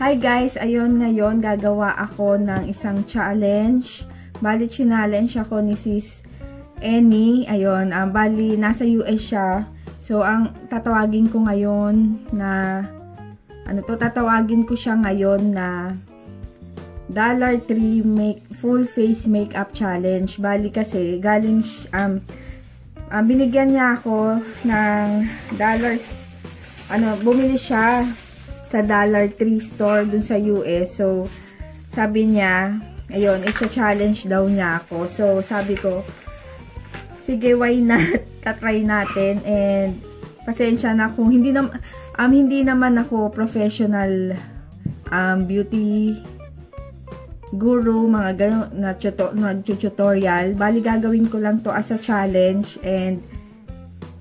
Hi guys, ayun ngayon gagawa ako ng isang challenge. Bali challenge ako ni Sis Annie. Ayun, bali nasa US siya. So ang tatawagin ko ngayon na tatawagin ko siya ngayon na $3 full face makeup challenge. Bali kasi galing binigyan niya ako ng bumili siya sa $3 store dun sa US. So, sabi niya, ayun, challenge daw niya ako. So, sabi ko, sige, why not? Tatry natin. And, pasensya na kung hindi naman ako professional beauty guru, mga ganun na tutorial. Bali, gagawin ko lang to as a challenge. And,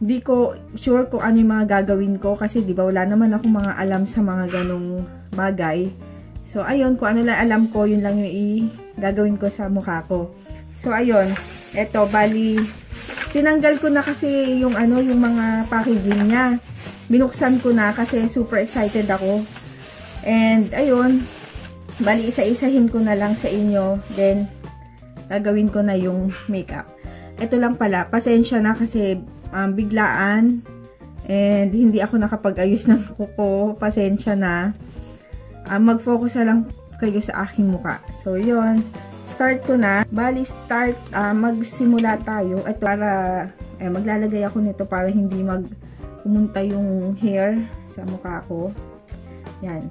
hindi ko sure kung ano yung mga gagawin ko kasi di ba wala naman ako mga alam sa mga ganong bagay. So ayun, kung ano lang alam ko, yun lang yung gagawin ko sa mukha ko. So ayun, eto bali tinanggal ko na kasi yung yung mga packaging niya. Binuksan ko na kasi super excited ako. And ayun, bali isa-isahin ko na lang sa inyo, then gagawin ko na yung makeup. Ito lang pala, pasensya na kasi biglaan and hindi ako nakapag-ayos ng kuko, pasensya na. Mag-focus na lang kayo sa aking muka. So yun, start ko na. Bali start, magsimula tayo at para maglalagay ako nito para hindi pumunta yung hair sa mukha ko. Yan,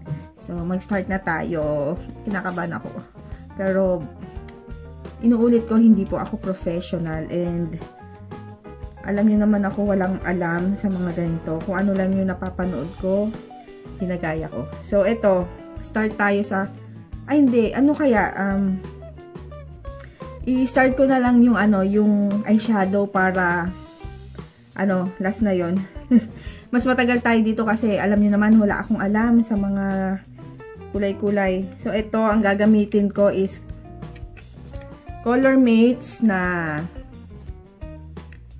so mag-start na tayo. Kinakabahan ako pero inuulit ko, hindi po ako professional and alam niyo naman ako walang alam sa mga ganito. Kung ano lang yung napapanood ko, ginagaya ko. So, ito. Start tayo sa... Ay, hindi. Ano kaya? I-start ko na lang yung yung eyeshadow para... last na yon. Mas matagal tayo dito kasi alam niyo naman wala akong alam sa mga kulay-kulay. So, ito. Ang gagamitin ko is Color Mates na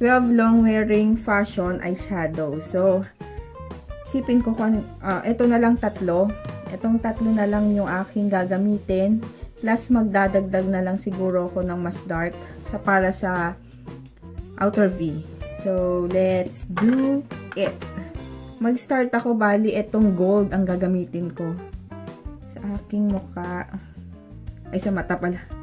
12 long wearing fashion eyeshadow. So, sipin ko kung ito na lang tatlo. Itong tatlo na lang yung aking gagamitin. Plus, magdadagdag na lang siguro ako ng mas dark para sa outer V. So, let's do it. Mag-start ako, bali, itong gold ang gagamitin ko sa aking mukha. Ay, sa mata pala.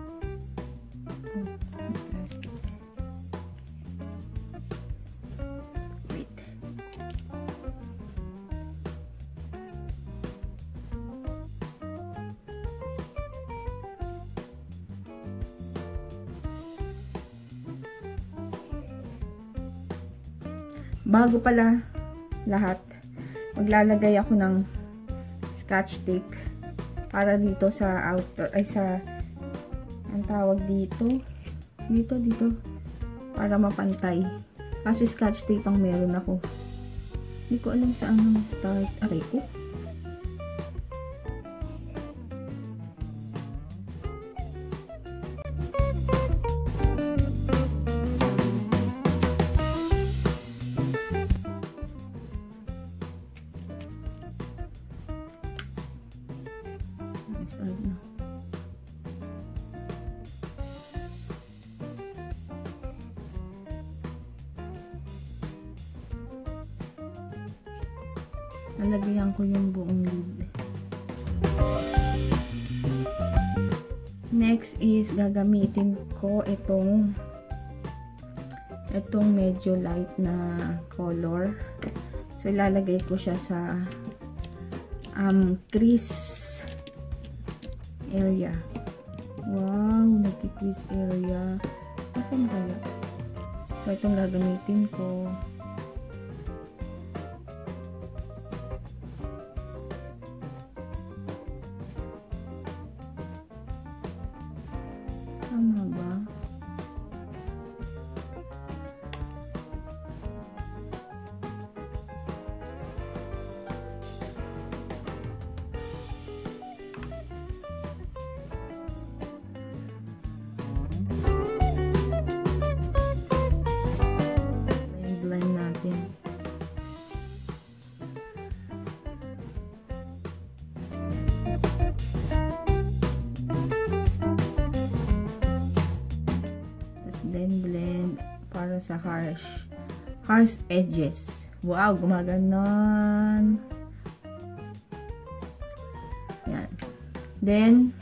Bago pala lahat, maglalagay ako ng scotch tape para dito sa outer, ang tawag dito, para mapantay. Kasi scotch tape ang meron ako. Hindi ko alam saan start. Aray ko. Nalagyan ko yung buong lid. Next is gagamitin ko itong medyo light na color. So ilalagay ko siya sa crease area. Wow, nagki-crease area. Asan kaya? So itong gagamitin ko. Tama ba? Blend sa harsh edges. Wow, gumaganon. Yan. Then,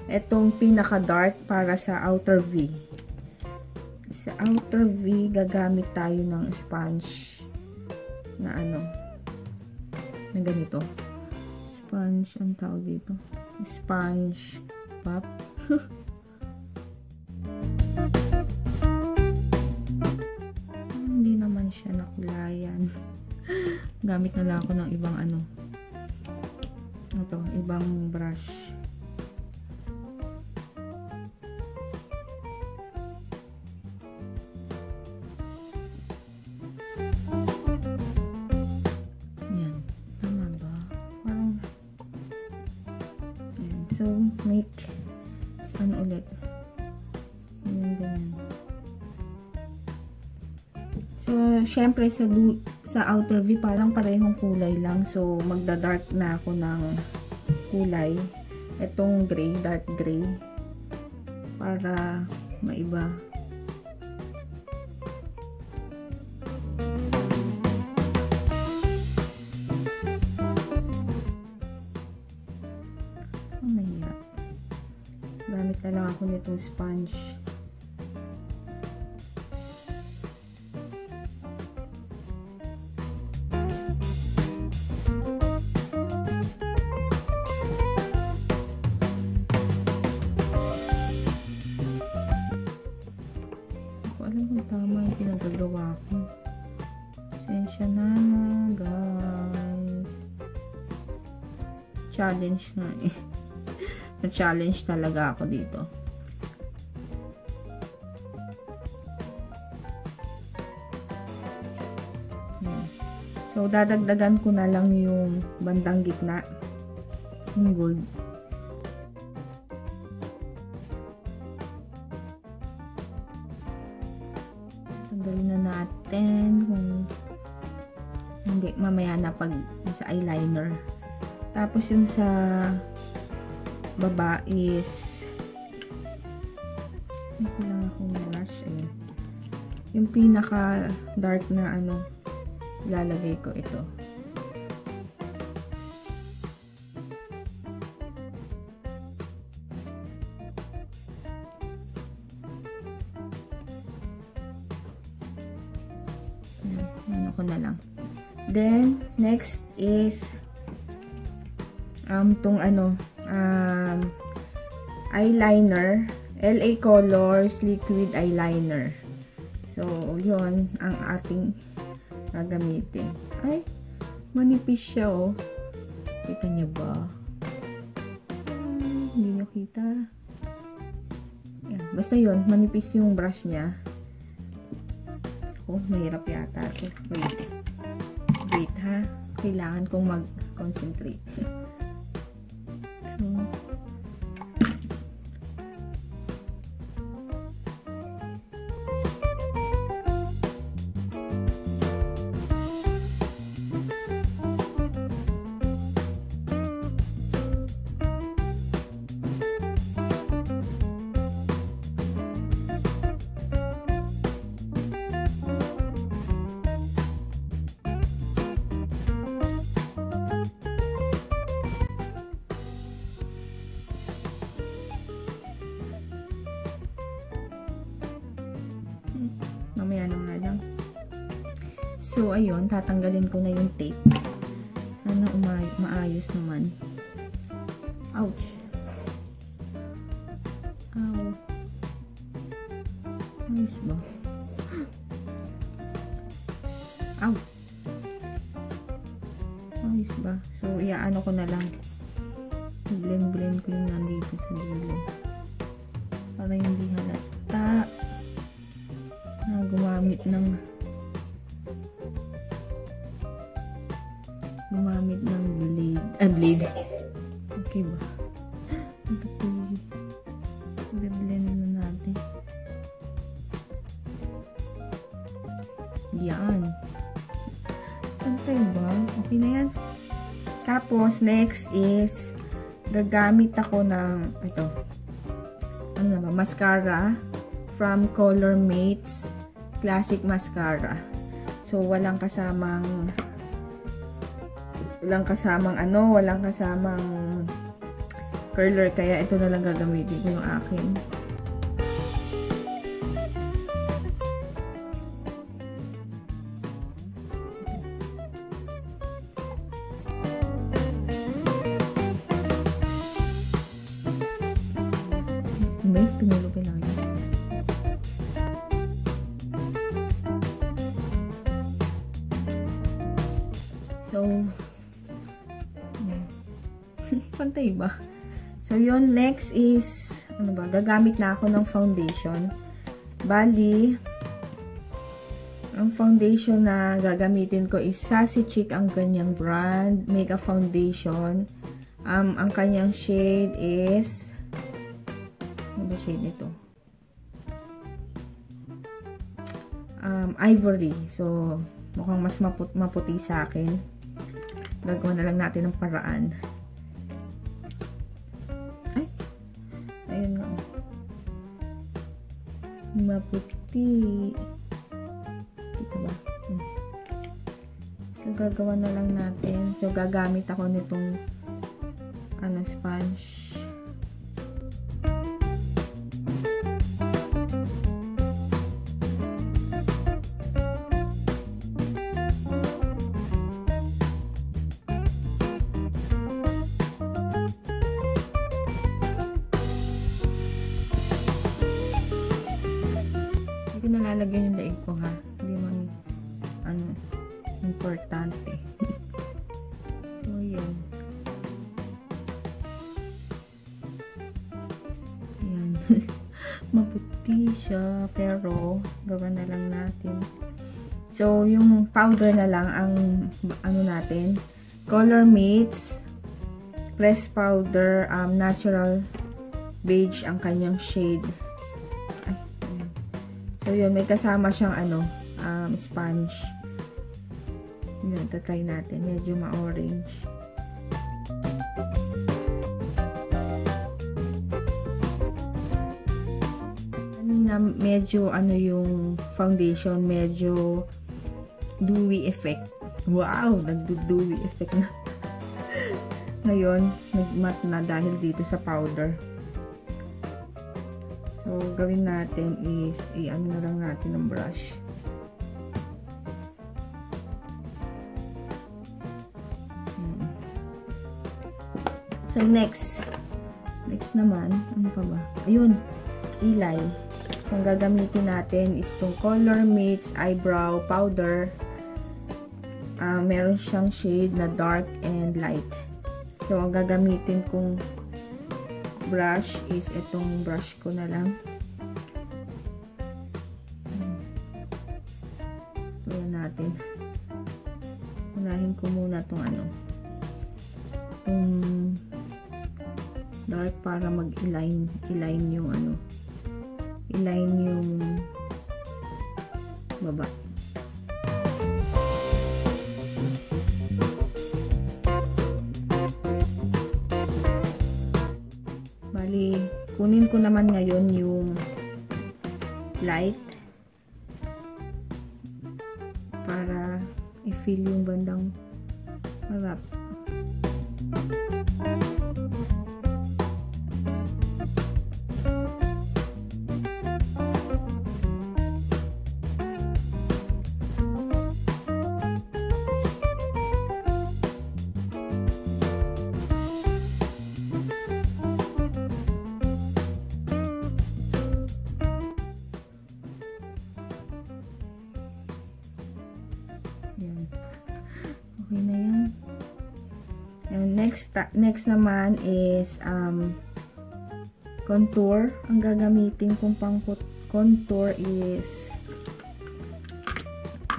itong pinaka-dark para sa outer V. Sa outer V, gagamit tayo ng sponge na ano, na ganito. Sponge, ang tawag dito? Sponge pop. Hindi naman siya nakulayan. Gamit na lang ako ng ibang ano. Ito, ibang brush. Yan. Tama ba? Parang yan. So, make ano ulit. Yan, ganyan. So, syempre sa outer V parang parehong kulay lang. So, magda-dark na ako ng kulay. Itong gray, dark gray. Para maiba. Ang mahirap. Gamit na lang ako nitong sponge. Alam kung tama yung pinagagawa ko. Pasensya na, guys. Challenge na eh. Na-challenge talaga ako dito. Yan. So, dadagdagan ko na lang yung bandang gitna. Yung gold. Tanggalin na natin kung hindi, mamaya na pag sa eyeliner. Tapos yung sa baba is ito lang akong brush. Ayan. Yung pinaka dark na ano, lalagay ko ito. Ano ko na lang. Then, next is tong ano, eyeliner. LA Colors Liquid Eyeliner. So, yon ang ating gagamitin. Ay, manipis siya, oh. Kita niyo ba? Hindi niyo kita. Yan. Basta yon, manipis yung brush niya. Oh, mahirap yata. Wait. Wait, ha? Kailangan kong mag-concentrate. Mamaya na nga lang. So, ayun, tatanggalin ko na yung tape. Sana maayos naman. Ouch! Ow! Ayos ba? Ow! Ayos ba? So, iaano ko na lang. Blend ko yung nandito sa dulo. Para hindi halata na gumamit ng blade. Okay ba? Ito po i-blend na natin. Yan. Pantay ba? Okay na yan. Tapos, next is gagamit ako ng ito. Ano na ba? Mascara from Color Mates classic mascara. So, walang kasamang curler, kaya ito na lang gagamitin ko yung akin. May tumulog lang yun. So, pantay ba? So, yun, next is, gagamit na ako ng foundation. Bali, ang foundation na gagamitin ko is Sassy Chic, ang kanyang brand, makeup foundation. Ang kanyang shade is, ano ba shade nito? Ivory. So, mukhang mas maputi sa akin. Gagawa na lang natin ng paraan. Ayun nga. Maputi. Dito ba? So, gagawa na lang natin. So, gagamit ako nitong sponge. Nalalagyan yung daig ko, ha. Hindi man importante. So, yun. Yan. Maputi siya, pero gawa na lang natin. So, yung powder na lang ang natin. Color Mates Press Powder, natural beige ang kanyang shade. So, yun, may kasama siyang sponge. Yun, try natin. Medyo ma-orange. Kanina, medyo, yung foundation, medyo dewy effect. Wow! Nagdo-dewy effect na. Ngayon, nag-matte na dahil dito sa powder. So, gawin natin is, i-ano na lang natin ng brush. So, next naman, ano pa ba? Ayun, kilay. So, ang gagamitin natin is itong Color Mates Eyebrow Powder. Meron siyang shade na dark and light. So, ang gagamitin kong brush is itong brush ko na lang. Ayan natin. Unahin ko muna itong itong dark para mag-align yung align yung baba. Kunin ko naman ngayon yung light para i-feel yung bandang harap. Yan. Okay na yan. And next naman is contour. Ang gagamitin kong pang contour is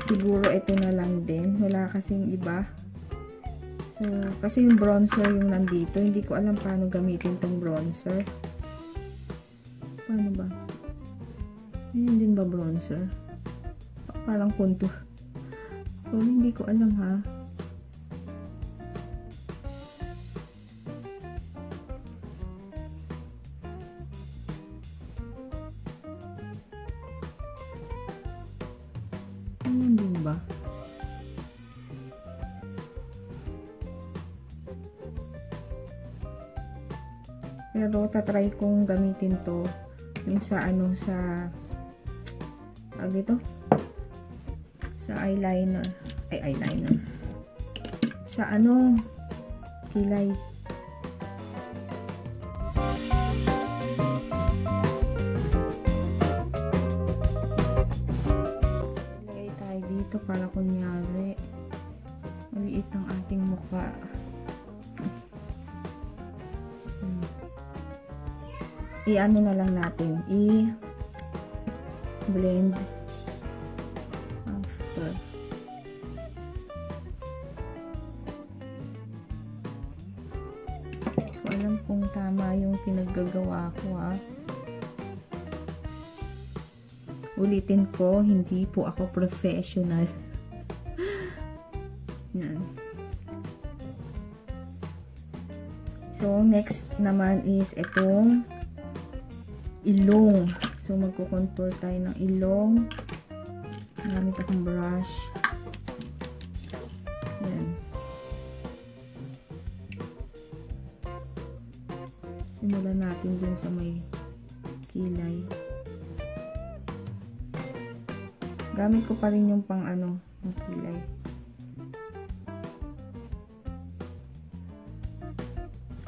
siguro ito na lang din. Wala kasing iba. So, kasi yung bronzer yung nandito. Hindi ko alam paano gamitin tong bronzer. Paano ba? Ayun din ba bronzer? Parang contour. So, hindi ko alam, ha. Pero tatry kong gamitin to yung sa ano, sa dito sa eyeliner, ay eyeliner, sa ano, kilay. Lagay tayo dito para kunyari maliit ang ating mukha. I-ano na lang natin, i-blend after. So, alam kung tama yung pinaggagawa ko, ha. Ulitin ko, hindi po ako professional. Yan. So, next naman is itong ilong. So, magko-contour tayo ng ilong. Gamit akong brush. Yan. Simulan natin dun sa may kilay. Gamit ko pa rin yung pang ano, ng kilay.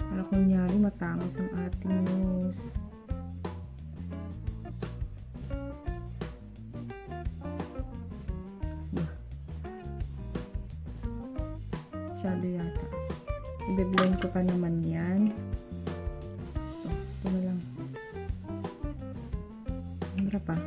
Para kunyari matangos ang ating nose. Masyado yata. I-blend ko pa naman yan. Ito na lang. Hira pa.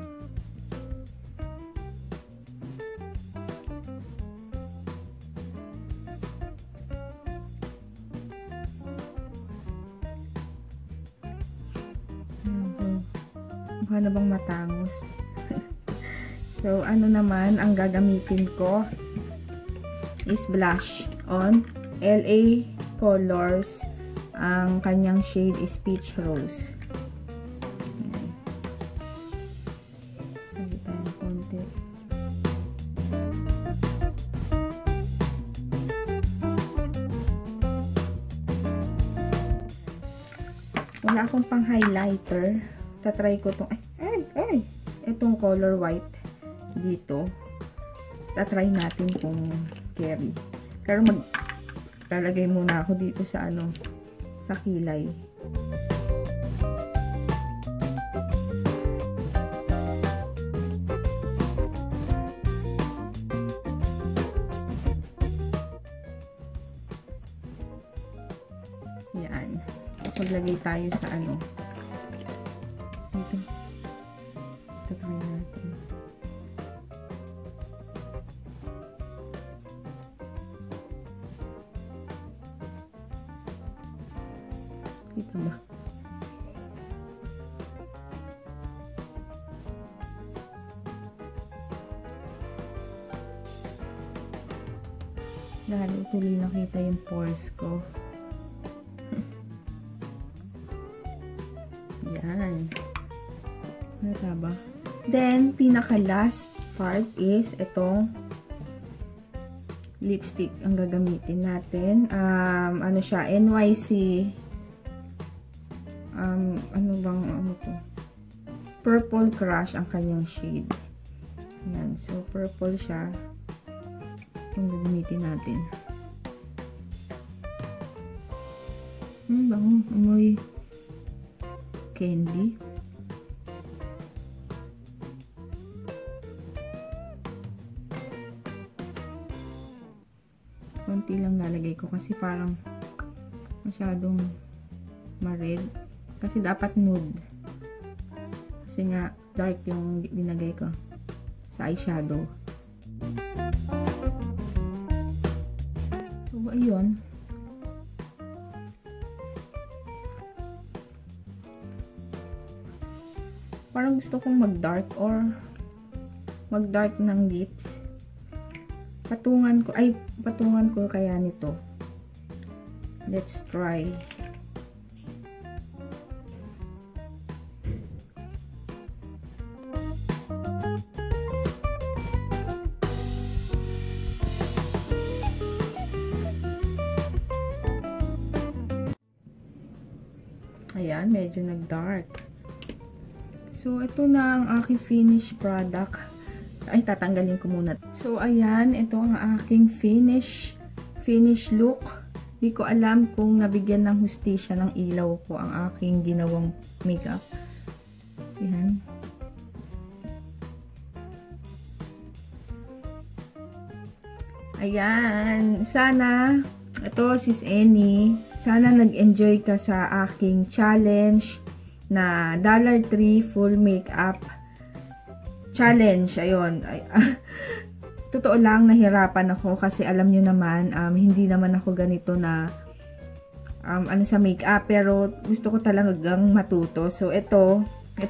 Mukha na bang matangos? So, ano naman ang gagamitin ko is blush on LA Colors. Ang kanyang shade is Peach Rose. Lagi tayo ng konti. Wala akong pang highlighter. Tatry ko itong itong color white dito. Tatry natin kung carry. Pero maglalagay muna ako dito sa ano, sa kilay. Yan. Maglagay tayo sa ano. Dito. Tatry natin. Kita ba? Dahil tuloy nakita yung pores ko. Yan. Nakita ba? Then, pinaka-last part is itong lipstick ang gagamitin natin. Ano siya? NYC ano bang ano to? Purple Crush ang kanyang shade. Yan. So, purple siya. Itong gagamitin natin. Bango. Amoy candy. Konti lang lalagay ko kasi parang masyadong ma-red. Kasi dapat nude. Kasi nga dark yung linagay ko sa eyeshadow. So, ayun. Parang gusto kong mag-dark or mag-dark ng lips. Patungan ko kaya nito. Let's try. Ayan, medyo nag-dark. So, ito na ang aking finished product. Ay, tatanggalin ko muna. So, ayan, ito ang aking finish look. Di ko alam kung nabigyan ng hustisya ng ilaw ko ang aking ginawang makeup. Ayan. Ayan. Sana, ito, Sis Annie, sana nag-enjoy ka sa aking challenge na $3 full makeup challenge. Ayun. Totoo lang, nahirapan ako kasi alam nyo naman, hindi naman ako ganito na ano sa makeup, pero gusto ko talagang matuto. So, ito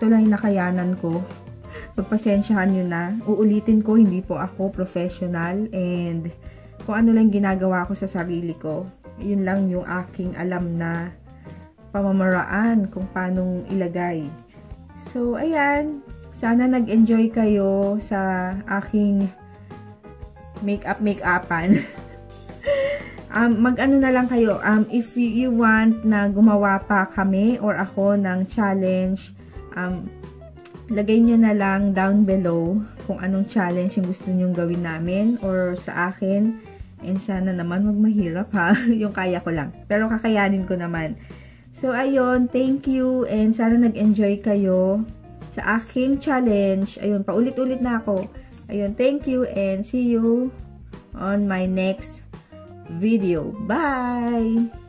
lang yung nakayanan ko. Pagpasensyahan nyo na. Uulitin ko, hindi po ako professional, and kung ano lang ginagawa ko sa sarili ko, yun lang yung aking alam na pamamaraan kung paanong ilagay. So, ayan. Sana nag-enjoy kayo sa aking make-upan. Mag-ano na lang kayo, if you want na gumawa pa kami or ako ng challenge, lagay nyo na lang down below kung anong challenge yung gusto nyong gawin namin or sa akin. And sana naman wag mahirap ha, yung kaya ko lang. Pero kakayanin ko naman. So, ayun, thank you, and sana nag-enjoy kayo sa aking challenge. Ayun, paulit-ulit na ako. Ayun, thank you, and see you on my next video. Bye!